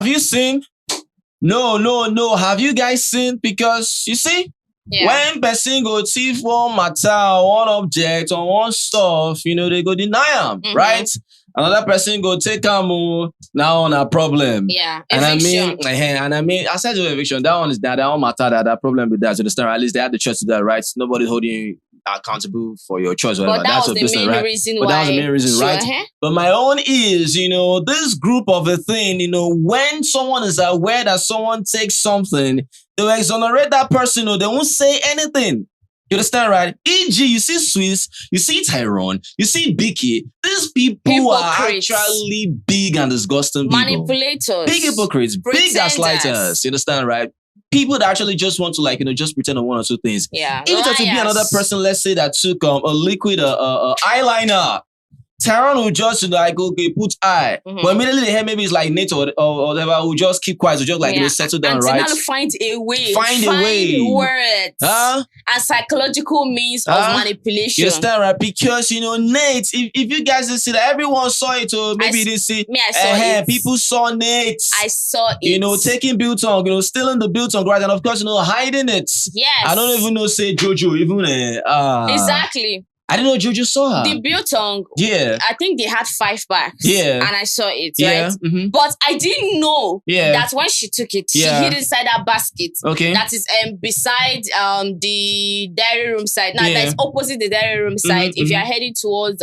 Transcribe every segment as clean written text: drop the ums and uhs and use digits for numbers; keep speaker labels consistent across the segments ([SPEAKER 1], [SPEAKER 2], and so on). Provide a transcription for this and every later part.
[SPEAKER 1] Have you seen? No. Have you guys seen? Because you see, when person go thief one matter, one object, or one stuff, they go deny them, right? Another person go take them now on a problem.
[SPEAKER 2] Yeah,
[SPEAKER 1] eviction. And I mean, aside of eviction, that one is that one matter, that problem with that. You understand? At least they had the choice to that, right? Nobody holding you accountable for your choice, whatever.
[SPEAKER 2] But that was the main reason why.
[SPEAKER 1] That was the main reason, right? But my own is, this group of a thing, when someone is aware that someone takes something, they will exonerate that person, or they won't say anything. You understand, right? E.g., you see Swiss, you see Tyrone, you see BIGGIE. These people are actually big and disgusting people.
[SPEAKER 2] Manipulators.
[SPEAKER 1] Big hypocrites. Big gaslighters. You understand, right? People that actually just want to, just pretend on one or two things.
[SPEAKER 2] Yeah.
[SPEAKER 1] If it were to be another person, let's say, that took a liquid eyeliner, Tyrone will just okay, put eye. But immediately they hear maybe it's like Nate or whatever, will just keep quiet, will just settle down,
[SPEAKER 2] and
[SPEAKER 1] right?
[SPEAKER 2] And find a way.
[SPEAKER 1] Find a way.
[SPEAKER 2] Words. And psychological means of manipulation.
[SPEAKER 1] You understand, right? Because, Nate, if you guys didn't see that, everyone saw it, or maybe you didn't see.
[SPEAKER 2] I saw it.
[SPEAKER 1] People saw Nate.
[SPEAKER 2] I saw it.
[SPEAKER 1] Taking biltong, stealing the biltong, right? And of course, hiding it.
[SPEAKER 2] Yes.
[SPEAKER 1] I don't even know, say Jojo, even.
[SPEAKER 2] Exactly.
[SPEAKER 1] I didn't know Jojo saw her.
[SPEAKER 2] The biltong, I think they had 5 bags.
[SPEAKER 1] Yeah.
[SPEAKER 2] And I saw it, right? But I didn't know that when she took it, she hid inside that basket.
[SPEAKER 1] Okay.
[SPEAKER 2] That is beside the dairy room side. Now, that's opposite the dairy room side. If you're heading towards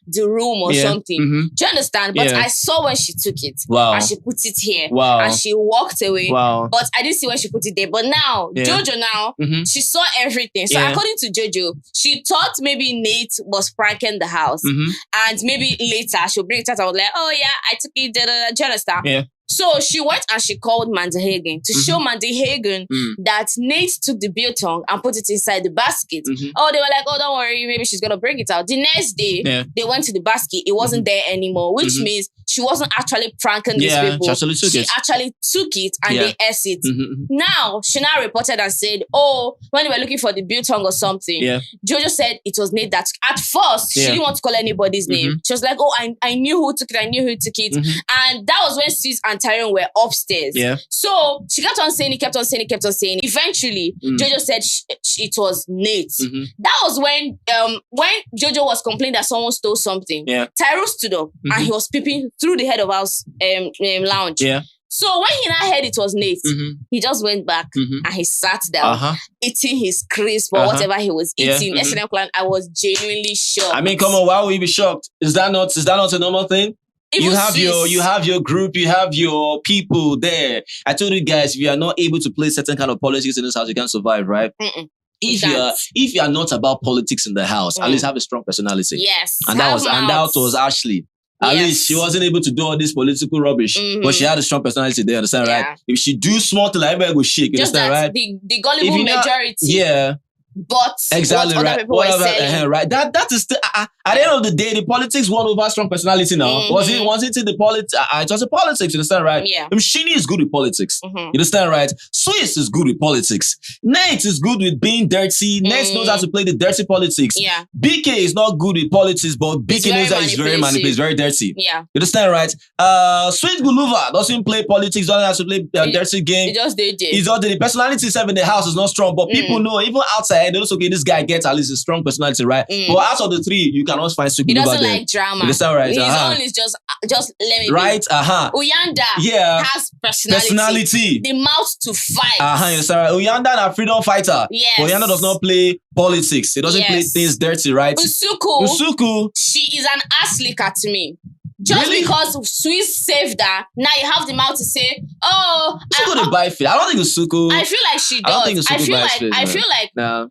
[SPEAKER 2] the room or something. Do you understand? But I saw when she took it.
[SPEAKER 1] Wow.
[SPEAKER 2] And she put it here.
[SPEAKER 1] Wow.
[SPEAKER 2] And she walked away.
[SPEAKER 1] Wow.
[SPEAKER 2] But I didn't see when she put it there. But now, Jojo now, she saw everything. So according to Jojo, she thought maybe Nate was pranking the house. And maybe later she'll bring it out. I was like, oh yeah, I took it. Do you understand?
[SPEAKER 1] Yeah.
[SPEAKER 2] So she went and she called Mandy Hagen to show Mandy Hagen that Nate took the biltong and put it inside the basket. Oh, they were like, oh, don't worry, maybe she's going to bring it out. The next day, they went to the basket. It wasn't there anymore, which means she wasn't actually pranking these people. She actually took it and they ate it. Now, she now reported and said, oh, when they were looking for the biltong or something, Jojo said it was Nate that took. At first, she didn't want to call anybody's name. She was like, oh, I knew who took it. And that was when Sis and Tyrone were upstairs. So she kept on saying it. Eventually, Jojo said it was Nate. That was when Jojo was complaining that someone stole something. Tyrone stood up and he was peeping through the head of house lounge. So when he now heard it was Nate, he just went back and he sat down, eating his crisp or whatever he was eating. I was genuinely shocked.
[SPEAKER 1] I mean, come on, why would you be shocked? Is that not a normal thing? You have your group, you have your people there. I told you guys, if you are not able to play certain kind of politics in this house, you can't survive, right? If you are not about politics in the house, at least have a strong personality.
[SPEAKER 2] Yes.
[SPEAKER 1] And that was Ashley. At least she wasn't able to do all this political rubbish, but she had a strong personality there, understand, right? If she do small thing, like everybody go shake, you understand, right?
[SPEAKER 2] The gullible majority. But
[SPEAKER 1] exactly
[SPEAKER 2] what
[SPEAKER 1] right.
[SPEAKER 2] other people were saying.
[SPEAKER 1] Right. That is at the end of the day, the politics won over strong personality now. Was it in the politics? It was the politics, you understand, right?
[SPEAKER 2] Yeah.
[SPEAKER 1] Shini is good with politics. You understand, right? Swiss is good with politics. Nate is good with being dirty. Nate knows how to play the dirty politics.
[SPEAKER 2] Yeah.
[SPEAKER 1] BK is not good with politics, but BK knows that he's very manipulative, very dirty.
[SPEAKER 2] Yeah.
[SPEAKER 1] You understand, right? Sweet Guluva doesn't play politics, doesn't have to play dirty game.
[SPEAKER 2] He just did it.
[SPEAKER 1] He's all the personality itself in the house is not strong, but people know, even outside, they also, okay, this guy gets at least a strong personality, right? But out of the three, you cannot find Sweet Guluva.
[SPEAKER 2] He doesn't like drama.
[SPEAKER 1] Is that right?
[SPEAKER 2] His own is just let me
[SPEAKER 1] right?
[SPEAKER 2] Uyanda has personality. The mouth to fight.
[SPEAKER 1] You understand, right? Uyanda is a freedom fighter.
[SPEAKER 2] Yes.
[SPEAKER 1] Uyanda does not play politics. He doesn't play things dirty, right?
[SPEAKER 2] Usuku. She is an ass licker to me. Just because Swiss saved her, now you have the mouth to say, oh,
[SPEAKER 1] Usuku buy fit. I don't think Usuku.
[SPEAKER 2] I feel like she does. I feel like the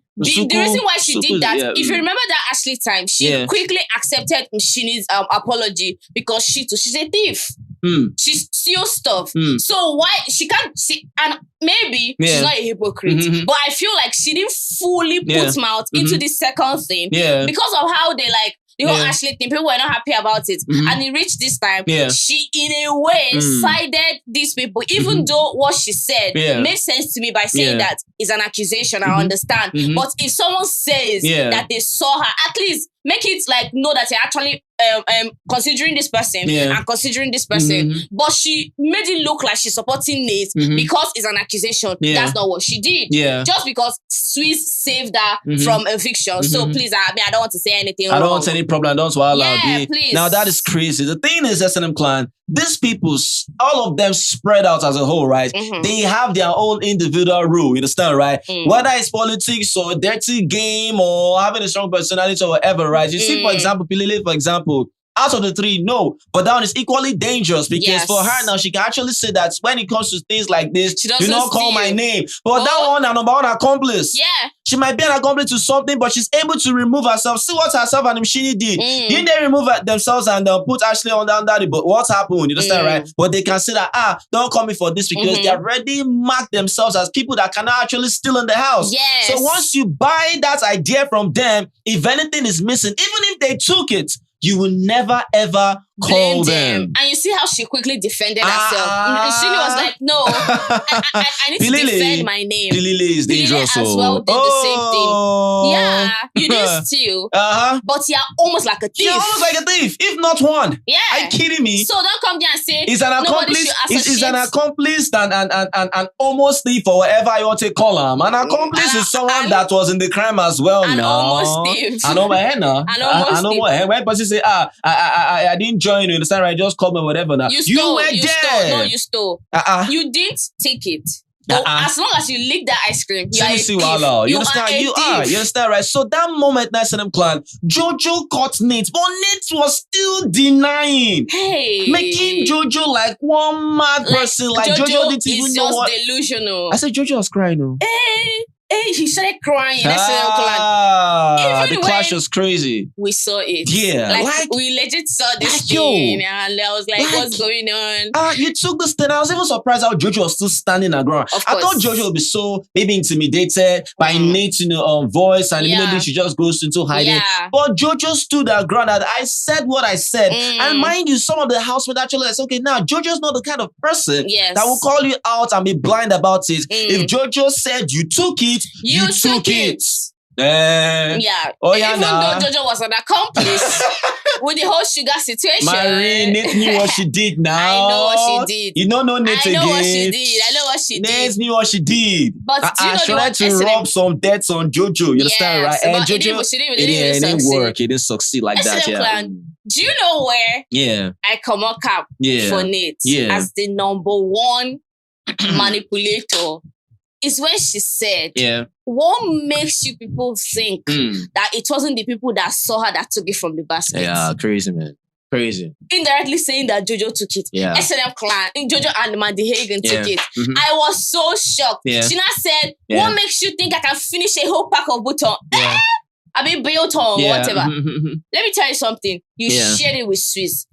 [SPEAKER 2] reason why she did that, if you remember that Ashley time, she quickly accepted Shini's apology because she's a thief. She steals stuff. So why she can't see, and maybe she's not a hypocrite, but I feel like she didn't fully put mouth into the second thing because of how they like the whole Ashley thing. People were not happy about it, and it reached this time. She, in a way, sided these people, even though what she said made sense to me by saying that it's an accusation. I understand, but if someone says that they saw her, at least make it like know that you're actually considering this person and considering this person, but she made it look like she's supporting Nate because it's an accusation. That's not what she did. Just because Swiss saved her from eviction. So please, I don't want to say anything wrong.
[SPEAKER 1] I don't want any problem. I don't want to allow
[SPEAKER 2] please.
[SPEAKER 1] Now that is crazy. The thing is, S&M clan, these people, all of them spread out as a whole, right? They have their own individual rule, you understand, right? Whether it's politics or dirty game or having a strong personality or whatever, right? You see, for example, Pilile, for example, out of the three, no. But that one is equally dangerous because for her now, she can actually say that when it comes to things like this, do not call my name. But that one, a number one accomplice. She might be an accomplice to something, but she's able to remove herself. See what herself and Mshini did. Didn't they remove themselves and put Ashley under the but what happened? You understand, right? But they can say that, don't call me for this because they already marked themselves as people that cannot actually steal in the house. So once you buy that idea from them, if anything is missing, even if they took it, you will never ever call them.
[SPEAKER 2] And you see how she quickly defended herself. And she was like, no, I need to defend my name.
[SPEAKER 1] Pilile is dangerous.
[SPEAKER 2] As well did the same thing. Yeah, you did steal. But you're almost like a thief.
[SPEAKER 1] You're almost like a thief, if not one.
[SPEAKER 2] Yeah.
[SPEAKER 1] Are you kidding me?
[SPEAKER 2] So don't come there and say
[SPEAKER 1] it's an accomplice. It's an accomplice and almost thief or whatever you want to call him. An accomplice is someone that was in the crime as well.
[SPEAKER 2] Almost thief.
[SPEAKER 1] I know my head now. I know what head. When person say, I didn't join you, understand, right? Just call me whatever now.
[SPEAKER 2] You
[SPEAKER 1] were there.
[SPEAKER 2] No, you stole. You didn't take it. But as long as you lick that ice cream, you are a thief.
[SPEAKER 1] You understand? You understand, right? So that moment, S&M clan, Jojo caught Nate, but Nate was still denying. Making Jojo like one mad person. Like Jojo didn't even know what.
[SPEAKER 2] Delusional.
[SPEAKER 1] I said Jojo was crying.
[SPEAKER 2] He started crying.
[SPEAKER 1] The clash was crazy.
[SPEAKER 2] We saw it.
[SPEAKER 1] Yeah.
[SPEAKER 2] Like we legit saw this thing. And I was like, what's going on?
[SPEAKER 1] You took this thing. I was even surprised how Jojo was still standing her ground. I thought Jojo would be so maybe intimidated by Nate's voice and immediately she just goes into hiding. But Jojo stood her ground and I said what I said. And mind you, some of the housemates actually said, okay, now Jojo's not the kind of person that will call you out and be blind about it. If Jojo said you took it, you took it.
[SPEAKER 2] Even though Jojo was an accomplice with the whole sugar situation.
[SPEAKER 1] Marie, Nate knew what she did now.
[SPEAKER 2] I know what she did.
[SPEAKER 1] You don't know Nate again.
[SPEAKER 2] I know what she did.
[SPEAKER 1] Nate knew what she did.
[SPEAKER 2] But do you know
[SPEAKER 1] she tried to rub some dirt on Jojo. You understand, right? And Jojo, it didn't work. It didn't succeed like that.
[SPEAKER 2] Do you know where I come up for Nate as the number one manipulator? Is when she said, what makes you people think that it wasn't the people that saw her that took it from the basket?
[SPEAKER 1] Yeah, crazy, man. Crazy.
[SPEAKER 2] Indirectly saying that Jojo took it. S&M clan, Jojo and Mandy Hagen took it. I was so shocked. She now said, what makes you think I can finish a whole pack of biltong? I mean, biltong, whatever. Let me tell you something. You shared it with Swiss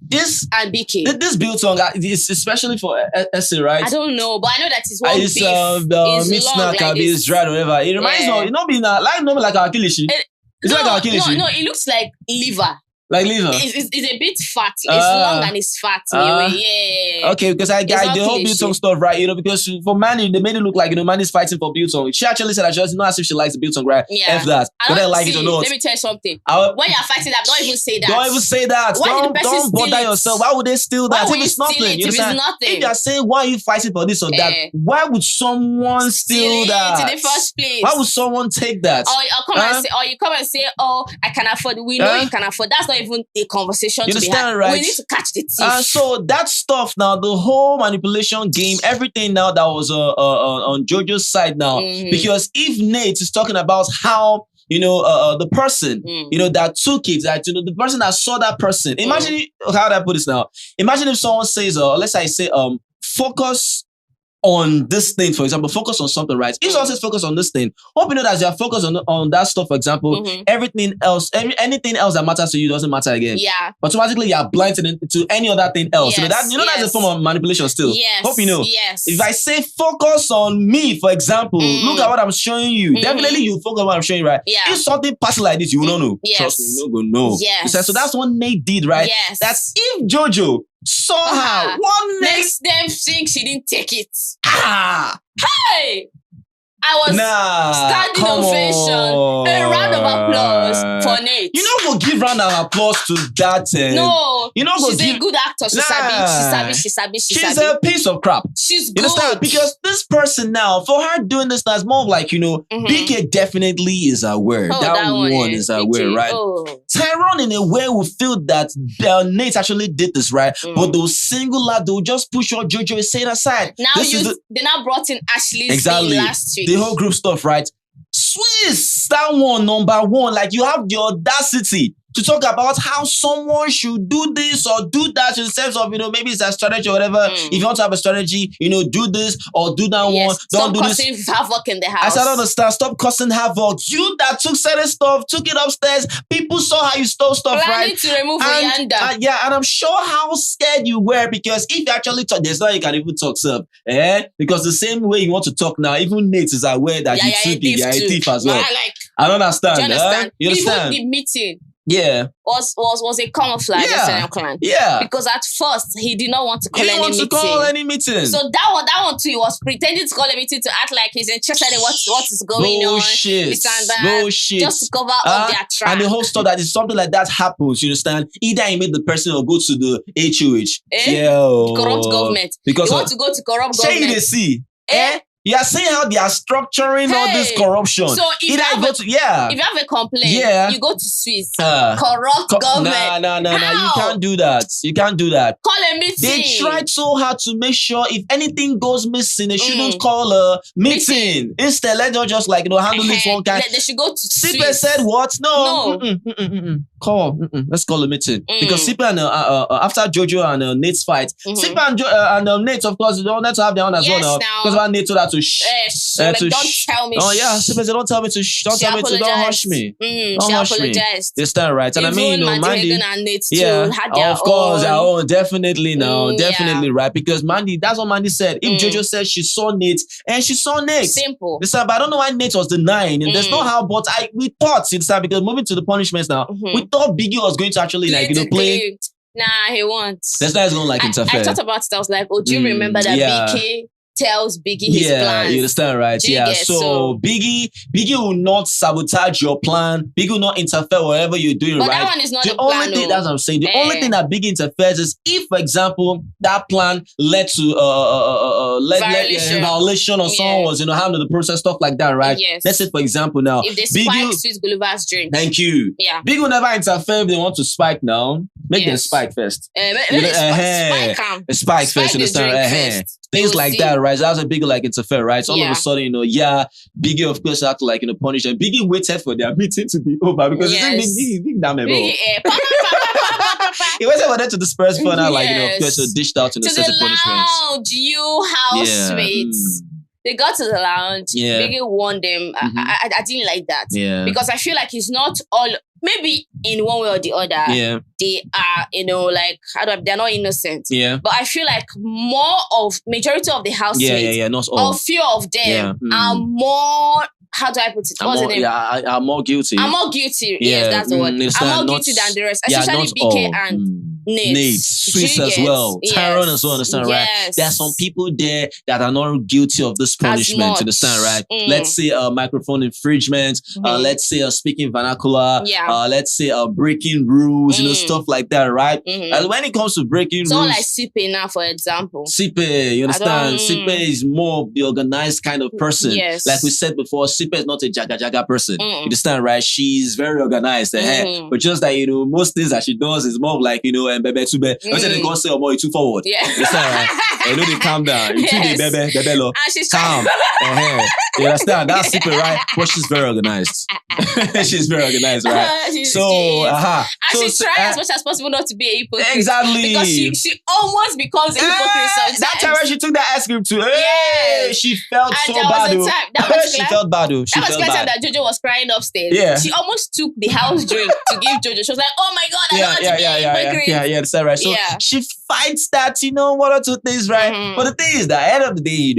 [SPEAKER 2] and BK.
[SPEAKER 1] This biltong is especially for Essie, right?
[SPEAKER 2] I don't know, but I know that it's one beef.
[SPEAKER 1] It's meat snack, like it's dried, whatever. It reminds me of, you know, being like our kilishi. It's like our kilishi.
[SPEAKER 2] No, it looks like liver.
[SPEAKER 1] Like liver?
[SPEAKER 2] It's a bit fat. It's long and it's fat.
[SPEAKER 1] Okay, because I got the whole biltong stuff, right? You know, because for Manny, they made it look like, you know, Manny's fighting for biltong. She actually said that she doesn't know as if she likes the biltong, right? F that. Whether I like it or not.
[SPEAKER 2] Let me tell you something. When you're fighting that, don't even say that.
[SPEAKER 1] Don't even say that. Don't bother yourself. Why would they steal that? If it's nothing. If you're saying, why are you fighting for this or that? Why would someone steal that?
[SPEAKER 2] In the first place.
[SPEAKER 1] Why would someone take that?
[SPEAKER 2] Or you come and say, oh, I can afford it. We know you can afford. That's not even a conversation to be had.
[SPEAKER 1] Right?
[SPEAKER 2] We need to catch the thief.
[SPEAKER 1] So that stuff now, the whole manipulation game, everything now that was on Jojo's side now, because if Nate is talking about how, you know, the person, you know, that took it, that, you know, the person that saw that person. Imagine how do I put this now? Imagine if someone says, let's say, focus on this thing, for example, focus on something, right? If someone says focus on this thing, hope you know that you're focused on that stuff, for example, everything else, anything else that matters to you doesn't matter again. Automatically, you're blinded to any other thing else. That's a form of manipulation still. Hope you know. If I say focus on me, for example, look at what I'm showing you. Definitely you focus on what I'm showing you, right? If something passes like this, you will not know. Trust me, you will not know. So that's what Nate did, right? That's if Jojo saw her, what
[SPEAKER 2] makes them think she didn't take it? Hey! I was standing ovation. A round of applause for Nate.
[SPEAKER 1] You know, go give round of applause to that.
[SPEAKER 2] No,
[SPEAKER 1] you know,
[SPEAKER 2] she's a good actor. She sabi.
[SPEAKER 1] She's a piece of crap.
[SPEAKER 2] She's
[SPEAKER 1] good. You understand? Because this person now, for her doing this, that's more of like, you know, BK definitely is aware.
[SPEAKER 2] Oh,
[SPEAKER 1] that one is aware, right?
[SPEAKER 2] Oh.
[SPEAKER 1] Tyrone in a way will feel that Nate actually did this, right? But those singular, they'll just push your Jojo is saying aside.
[SPEAKER 2] Now they now brought in Ashley's
[SPEAKER 1] exactly
[SPEAKER 2] last week.
[SPEAKER 1] the whole group stuff, right? Swiss, that one, number one. Like, you have the audacity to talk about how someone should do this or do that in the sense of, you know, maybe it's a strategy or whatever. If you want to have a strategy, you know, do this or do that one. Don't do this.
[SPEAKER 2] Stop causing havoc in the house.
[SPEAKER 1] I said, I don't understand. Stop causing havoc. You that took certain stuff, took it upstairs. People saw how you stole stuff,
[SPEAKER 2] planning
[SPEAKER 1] right?
[SPEAKER 2] to remove Oyanda.
[SPEAKER 1] Yeah, and I'm sure how scared you were, because if you actually talk, there's no you can even talk, sir. Because the same way you want to talk now, even Nate is aware that you took it. You're a thief as well. I don't understand.
[SPEAKER 2] Do you understand?
[SPEAKER 1] You understand?
[SPEAKER 2] Even the meeting.
[SPEAKER 1] Yeah.
[SPEAKER 2] Was a camouflage clan.
[SPEAKER 1] Yeah.
[SPEAKER 2] Because at first he did not want to call
[SPEAKER 1] any meeting.
[SPEAKER 2] So that one too, he was pretending to call a meeting to act like he's interested in what is going on.
[SPEAKER 1] Bullshit.
[SPEAKER 2] Just to cover up their track.
[SPEAKER 1] And the whole stuff that if something like that happens, you understand? Either he made the person or go to the HOH.
[SPEAKER 2] Corrupt government.
[SPEAKER 1] Because
[SPEAKER 2] you want to go to corrupt government.
[SPEAKER 1] Say you see. You are seeing how they are structuring all this corruption.
[SPEAKER 2] So if you have a complaint, you go to Swiss. Corrupt government.
[SPEAKER 1] No. You can't do that. You can't do that.
[SPEAKER 2] Call a meeting.
[SPEAKER 1] They tried so hard to make sure if anything goes missing, they shouldn't call a meeting. Instead, let them just like, you know, handle this one kind.
[SPEAKER 2] They should go to Swiss.
[SPEAKER 1] Sipe said what? No. Call. Let's call a meeting. Because Sipe and after Jojo and Nate's fight, Sipe and Nate, of course, they don't have to have their own as well now. Because Nate told her to shh.
[SPEAKER 2] Don't tell me.
[SPEAKER 1] Oh yeah, Sipe said, don't tell me to shh. Don't tell me to. Don't hush me.
[SPEAKER 2] Don't hush me.
[SPEAKER 1] You stand right, and
[SPEAKER 2] even
[SPEAKER 1] I mean, you know, Mandy.
[SPEAKER 2] And Nate too had their
[SPEAKER 1] of course, their own. Definitely now, definitely right. Because Mandy, that's what Mandy said. If Jojo said she saw Nate, and she saw Nate.
[SPEAKER 2] Simple.
[SPEAKER 1] Listen, but I don't know why Nate was denying. And there's no how, but we thought because moving to the punishments now, we thought BIGGIE was going to actually play.
[SPEAKER 2] Nah, he won't.
[SPEAKER 1] That's not going to interfere.
[SPEAKER 2] I thought about it. I was like, oh, do you remember that BK tells BIGGIE his plans?
[SPEAKER 1] You understand, right? So BIGGIE will not sabotage your plan. BIGGIE will not interfere wherever you're doing,
[SPEAKER 2] but
[SPEAKER 1] right?
[SPEAKER 2] That one is not
[SPEAKER 1] the only
[SPEAKER 2] plan,
[SPEAKER 1] thing that's what I'm saying. The only thing that BIGGIE interferes is if, for example, that plan led to violation or someone was, handling the process, stuff like that, right?
[SPEAKER 2] Yes.
[SPEAKER 1] Let's say, for example, now
[SPEAKER 2] if they spike Sweet Gulliver's drink.
[SPEAKER 1] Thank you.
[SPEAKER 2] Yeah.
[SPEAKER 1] BIGGIE will never interfere if they want to spike now. Make them spike first. Spike first, understand? Things like that, right? So that's a BIGGIE interfere, right? So all of a sudden, BIGGIE of course had to punish them. BIGGIE waited for their meeting to be over because big damn it. He waited for them to disperse further, of course, so dished out in the certain punishments.
[SPEAKER 2] Lounge, you housemates. They got to the lounge. BIGGIE warned them. I didn't like that. Because I feel like it's not all. Maybe in one way or the other, they are, they're not innocent. But I feel like majority of the housemates,
[SPEAKER 1] not all.
[SPEAKER 2] or few of them are more. How do I put it? What's the name?
[SPEAKER 1] I'm more guilty.
[SPEAKER 2] I'm more guilty. Yes, that's the word. I'm more guilty than the rest. Especially BK and Nate.
[SPEAKER 1] Swiss as well. Tyrone as well, understand, right? There are some people there that are not guilty of this punishment, understand, right? Let's say microphone infringement, let's say speaking vernacular, let's say breaking rules, stuff like that, right? And when it comes to breaking rules.
[SPEAKER 2] So like Sipe now, for example.
[SPEAKER 1] Sipe, you understand? Sipe is more of the organized kind of person.
[SPEAKER 2] Yes.
[SPEAKER 1] Like we said before, Sipe is not a jaga person. You understand, right? She's very organized. But just that, most things that she does is more of like, bebe tube. I said they go say, oh, you too forward.
[SPEAKER 2] Yeah.
[SPEAKER 1] You understand, right? They calm down. You too bebe low.
[SPEAKER 2] And she's
[SPEAKER 1] calm. You understand? That's Sipe, right? But she's very organized. She's very organized, right?
[SPEAKER 2] she tries as much as possible not to be a hypocrite.
[SPEAKER 1] Exactly.
[SPEAKER 2] Because she almost becomes a hypocrite sometimes.
[SPEAKER 1] That time when she took that ice cream too. She felt
[SPEAKER 2] and
[SPEAKER 1] so bad.
[SPEAKER 2] She
[SPEAKER 1] felt bad.
[SPEAKER 2] That was the time that Jojo was crying upstairs. Yeah. She almost took the house drink to give Jojo. She was like, oh my God, I don't want to be a hypocrite.
[SPEAKER 1] That's right. So she fights that, one or two things, right? But the thing is that at the end of the day,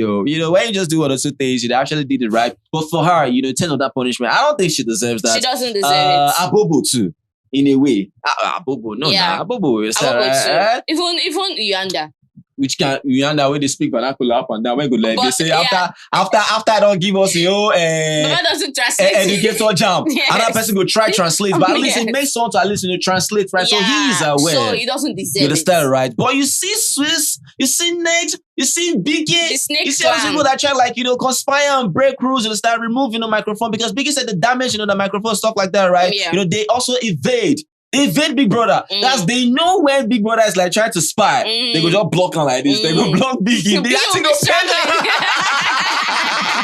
[SPEAKER 1] when you just do one or two things, you actually did it right. But for her, in terms of that punishment, I don't think she deserves that.
[SPEAKER 2] She doesn't deserve it.
[SPEAKER 1] Abobo too, in a way. Abobo, no, Abobo is that right?
[SPEAKER 2] Even Yanda.
[SPEAKER 1] which can we know that when they speak vernacular up and down, when go like
[SPEAKER 2] But,
[SPEAKER 1] they say
[SPEAKER 2] yeah.
[SPEAKER 1] after I don't give us
[SPEAKER 2] Baba doesn't translate.
[SPEAKER 1] educator jam.
[SPEAKER 2] Yes.
[SPEAKER 1] Another person go try translate, but at least it
[SPEAKER 2] Yes.
[SPEAKER 1] makes someone to at least translate, right? So he is aware.
[SPEAKER 2] So he doesn't
[SPEAKER 1] You
[SPEAKER 2] deserve
[SPEAKER 1] understand,
[SPEAKER 2] it.
[SPEAKER 1] right? But you see Swiss, you see Nate, you see Biggie,
[SPEAKER 2] The snake
[SPEAKER 1] you see all those
[SPEAKER 2] clan.
[SPEAKER 1] people that try like, conspire and break rules and start removing the microphone because Biggie said the damage, the microphone, stuff like that, right?
[SPEAKER 2] Yeah.
[SPEAKER 1] They also evade Big Brother. That's they know when Big Brother is like trying to spy. They go just block him like this. They go block Biggie. They have to go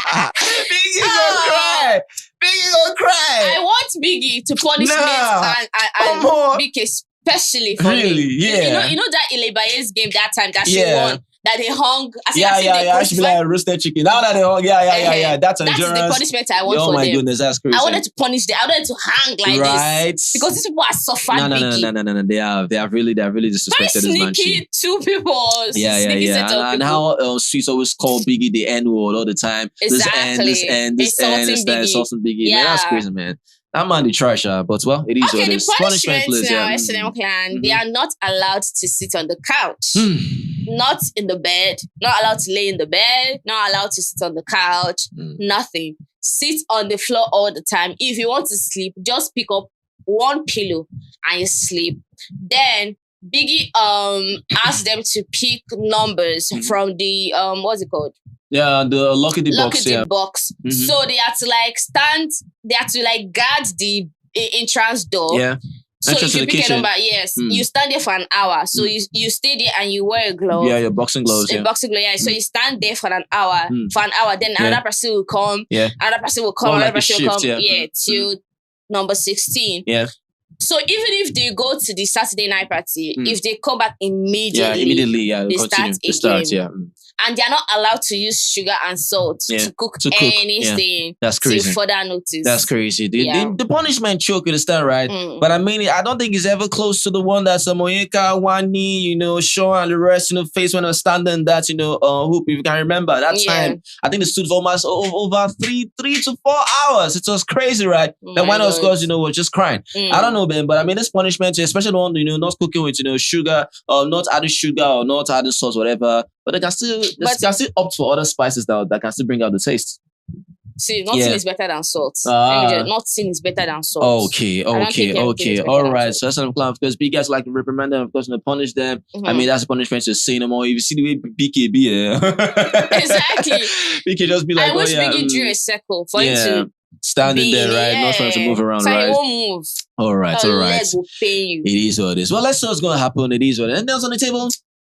[SPEAKER 1] Biggie gonna cry. Biggie gonna cry.
[SPEAKER 2] I want Biggie to punish
[SPEAKER 1] Nah.
[SPEAKER 2] Nate and
[SPEAKER 1] Come on.
[SPEAKER 2] Biggie especially for
[SPEAKER 1] Really?
[SPEAKER 2] me.
[SPEAKER 1] Yeah.
[SPEAKER 2] You know that Ilebaye's game that time that she
[SPEAKER 1] Yeah.
[SPEAKER 2] won, that they hung. I think
[SPEAKER 1] Yeah.
[SPEAKER 2] they
[SPEAKER 1] I should be like roasted chicken. Now that they all, yeah. That's
[SPEAKER 2] That's
[SPEAKER 1] endurance.
[SPEAKER 2] the punishment I want
[SPEAKER 1] Oh
[SPEAKER 2] for
[SPEAKER 1] my
[SPEAKER 2] them.
[SPEAKER 1] goodness, that's crazy.
[SPEAKER 2] I wanted to punish them. I wanted to hang like
[SPEAKER 1] Right.
[SPEAKER 2] this because these people are suffered. Biggie.
[SPEAKER 1] No. They have really
[SPEAKER 2] Very
[SPEAKER 1] disrespected this man.
[SPEAKER 2] sneaky two people. Sneaky set of
[SPEAKER 1] And
[SPEAKER 2] people.
[SPEAKER 1] how Sweets always call Biggie the N-word all the time.
[SPEAKER 2] Exactly.
[SPEAKER 1] This end, insulting Biggie. Man, that's crazy, man. That man the trash, but well, it is what
[SPEAKER 2] Okay,
[SPEAKER 1] it
[SPEAKER 2] the
[SPEAKER 1] is.
[SPEAKER 2] punishment
[SPEAKER 1] please,
[SPEAKER 2] now,
[SPEAKER 1] yeah.
[SPEAKER 2] SNM clan, they are not allowed to sit on the couch. Not in the bed. Not allowed to lay in the bed. Not allowed to sit on the couch. Nothing. Sit on the floor all the time. If you want to sleep, just pick up one pillow and you sleep. Then Biggie asked them to pick numbers from the what's it called?
[SPEAKER 1] Yeah, the lock in the box.
[SPEAKER 2] Lock in the box. So they had to like stand. They had to like guard the entrance door.
[SPEAKER 1] Yeah.
[SPEAKER 2] So
[SPEAKER 1] Entrance
[SPEAKER 2] if
[SPEAKER 1] to
[SPEAKER 2] you
[SPEAKER 1] the
[SPEAKER 2] pick a
[SPEAKER 1] kitchen.
[SPEAKER 2] number, yes, you stand there for an hour. So you stay there and you wear a glove.
[SPEAKER 1] Yeah, your boxing gloves.
[SPEAKER 2] A
[SPEAKER 1] Yeah.
[SPEAKER 2] boxing glove, yeah. So you stand there for an hour. Then another person will come.
[SPEAKER 1] Yeah.
[SPEAKER 2] Another person will come.
[SPEAKER 1] More
[SPEAKER 2] Another
[SPEAKER 1] like a
[SPEAKER 2] person will come.
[SPEAKER 1] shift, yeah.
[SPEAKER 2] Till number 16.
[SPEAKER 1] Yeah.
[SPEAKER 2] So even if they go to the Saturday night party, if they come back immediately,
[SPEAKER 1] they start, yeah.
[SPEAKER 2] and they're not allowed to use sugar and salt to cook anything.
[SPEAKER 1] That's crazy.
[SPEAKER 2] Till further notice.
[SPEAKER 1] That's crazy. The punishment choke, you understand, right? But I mean, I don't think it's ever close to the one that Samoyeka, Wani, Sean and the rest, face when I was standing that, hoop, if you can remember. That time, I think it stood for almost over 3 to 4 hours. It was crazy, right? Then one of those girls, was just crying. I don't know, man, but I mean, this punishment, especially the one, not cooking with, sugar, or not adding sugar, or not adding sauce, whatever. But they can still opt for other spices that can still bring out the taste.
[SPEAKER 2] See, nothing is better than salt. Nothing is better than salt.
[SPEAKER 1] Okay. All right. So that's an plan. Of course, big guys like to reprimand them. Of course, to punish them. I mean, that's a punishment to say no more. If you see the way BK be,
[SPEAKER 2] Exactly.
[SPEAKER 1] BK just be like,
[SPEAKER 2] I wish Biggie drew a circle for him to
[SPEAKER 1] standing there, right? Not trying to move around,
[SPEAKER 2] so
[SPEAKER 1] right?
[SPEAKER 2] He won't move.
[SPEAKER 1] All right.
[SPEAKER 2] Leg will pain you.
[SPEAKER 1] It is what it is. Well, let's see what's going to happen. It is what it is. Anything else on the table?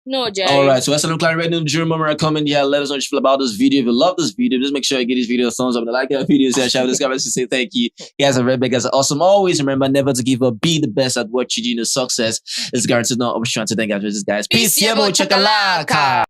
[SPEAKER 2] No, Jerry.
[SPEAKER 1] All right, so that's an right now. Do you remember comment? Yeah, let us know what you feel about this video. If you love this video, just make sure you give this video a thumbs up and like our videos. Yeah, share this guys to say thank you. You guys are very big, guys are awesome. Always remember never to give up. Be the best at what you do. Success is guaranteed. Not always trying to thank you guys. Peace. Chakalaka.